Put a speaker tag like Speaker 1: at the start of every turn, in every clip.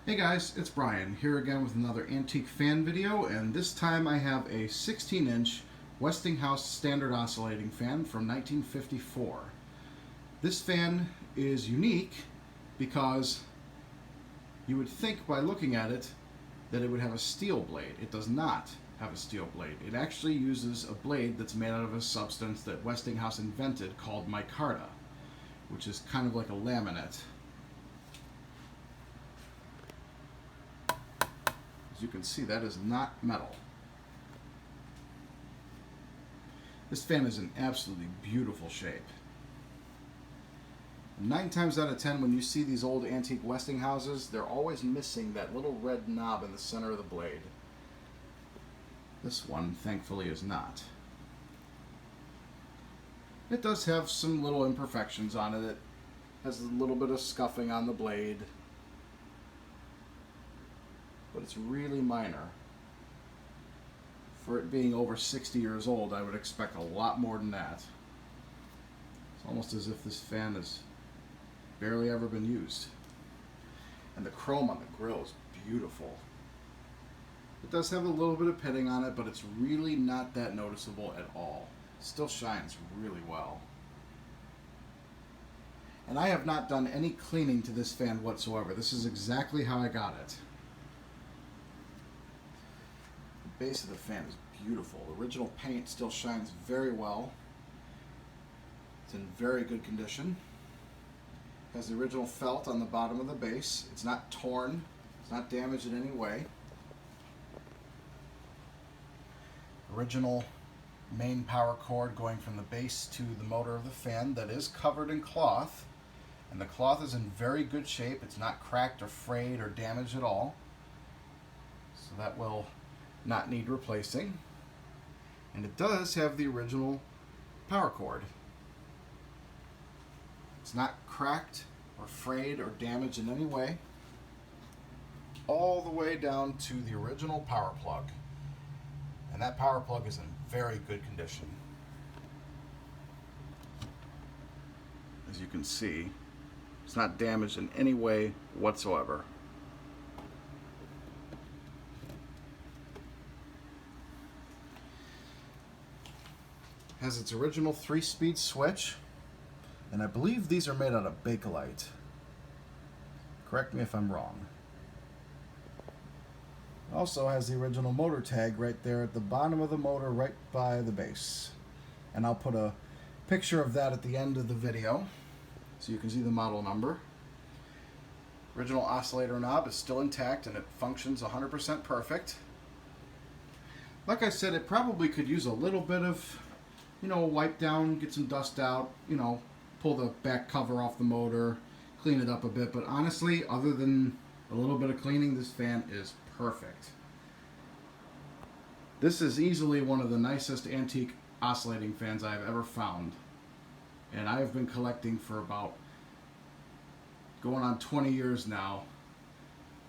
Speaker 1: Hey guys, it's Brian here again with another antique fan video, and this time I have a 16-inch Westinghouse standard oscillating fan from 1954. This fan is unique because you would think by looking at it that it would have a steel blade. It does not have a steel blade. It actually uses a blade that's made out of a substance that Westinghouse invented called micarta, which is kind of like a laminate. As you can see, that is not metal. This fan is in absolutely beautiful shape. 9 times out of 10 when you see these old antique Westinghouses, they're always missing that little red knob in the center of the blade. This one, thankfully, is not. It does have some little imperfections on it. It has a little bit of scuffing on the blade, but it's really minor. For it being over 60 years old, I would expect a lot more than that. It's almost as if this fan has barely ever been used. And the chrome on the grill is beautiful. It does have a little bit of pitting on it, but it's really not that noticeable at all. It still shines really well. And I have not done any cleaning to this fan whatsoever. This is exactly how I got it. The base of the fan is beautiful. The original paint still shines very well. It's in very good condition. It has the original felt on the bottom of the base. It's not torn. It's not damaged in any way. Original main power cord going from the base to the motor of the fan that is covered in cloth. And the cloth is in very good shape. It's not cracked or frayed or damaged at all. So that will not need replacing. And it does have the original power cord. It's not cracked or frayed or damaged in any way. All the way down to the original power plug. And that power plug is in very good condition. As you can see, it's not damaged in any way whatsoever. Has its original 3-speed switch, and I believe these are made out of Bakelite. Correct me if I'm wrong. It also has the original motor tag right there at the bottom of the motor, right by the base. And I'll put a picture of that at the end of the video so you can see the model number. Original oscillator knob is still intact and it functions 100% perfect. Like I said, it probably could use a little bit of, wipe down, get some dust out, pull the back cover off the motor, clean it up a bit. But honestly, other than a little bit of cleaning, this fan is perfect. This is easily one of the nicest antique oscillating fans I have ever found. And I have been collecting for about going on 20 years now.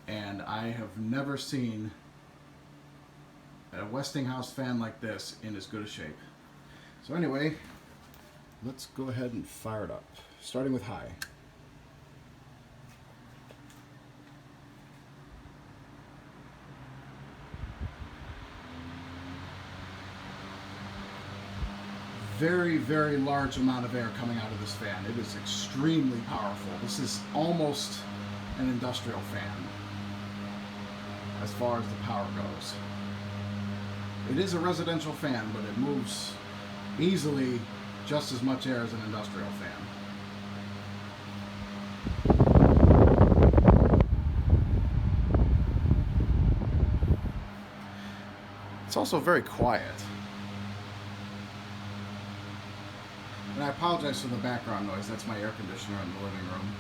Speaker 1: And I have never seen a Westinghouse fan like this in as good a shape. So anyway, let's go ahead and fire it up, starting with high. Very, very large amount of air coming out of this fan. It is extremely powerful. This is almost an industrial fan as far as the power goes. It is a residential fan, but it moves easily just as much air as an industrial fan. It's also very quiet. And I apologize for the background noise. That's my air conditioner in the living room.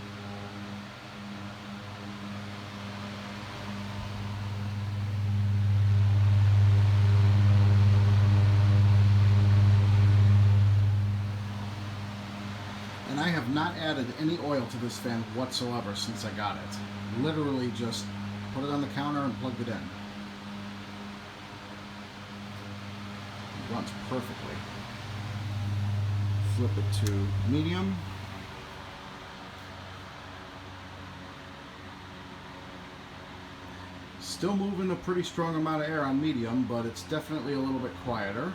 Speaker 1: And I have not added any oil to this fan whatsoever since I got it. Literally just put it on the counter and plugged it in. It runs perfectly. Flip it to medium. Still moving a pretty strong amount of air on medium, but it's definitely a little bit quieter.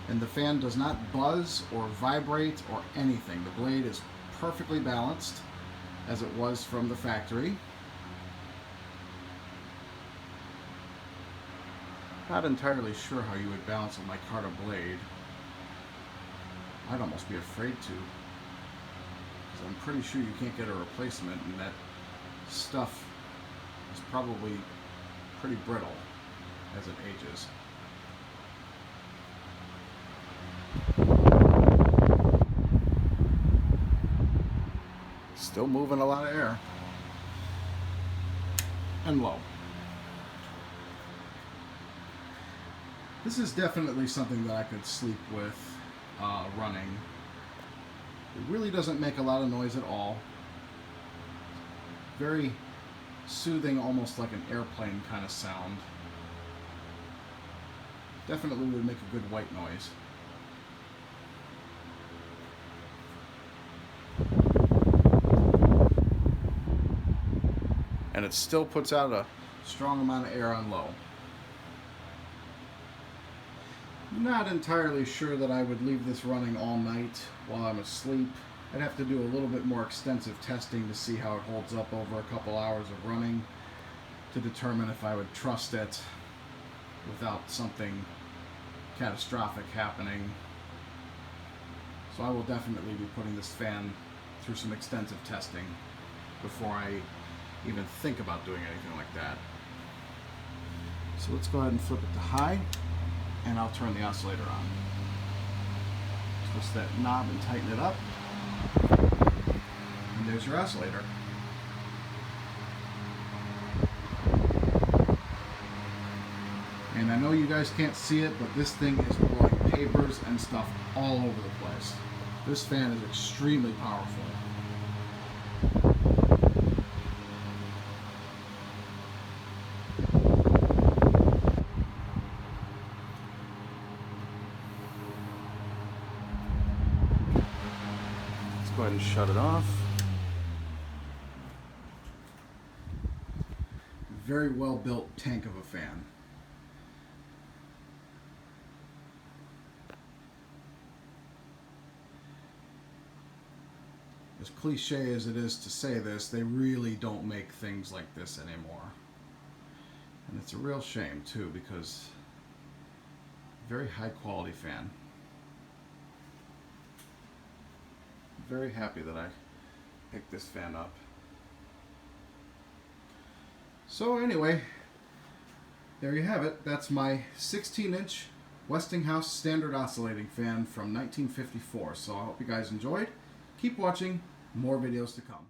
Speaker 1: And the fan does not buzz or vibrate or anything. The blade is perfectly balanced as it was from the factory. Not entirely sure how you would balance a micarta blade. I'd almost be afraid to, because I'm pretty sure you can't get a replacement, and that stuff is probably pretty brittle as it ages. Still moving a lot of air. And low. This is definitely something that I could sleep with running. It really doesn't make a lot of noise at all. Very soothing, almost like an airplane kind of sound. Definitely would make a good white noise. And it still puts out a strong amount of air on low. Not entirely sure that I would leave this running all night while I'm asleep. I'd have to do a little bit more extensive testing to see how it holds up over a couple hours of running to determine if I would trust it without something catastrophic happening. So I will definitely be putting this fan through some extensive testing before I even think about doing anything like that. So let's go ahead and flip it to high, and I'll turn the oscillator on. Twist that knob and tighten it up, and there's your oscillator. And I know you guys can't see it, but this thing is blowing papers and stuff all over the place. This fan is extremely powerful. Go ahead and shut it off. Very well built tank of a fan. As cliche as it is to say this, they really don't make things like this anymore. And it's a real shame too, because very high quality fan. Very happy that I picked this fan up. So anyway, there you have it. That's my 16-inch Westinghouse standard oscillating fan from 1954. So I hope you guys enjoyed. Keep watching, more videos to come.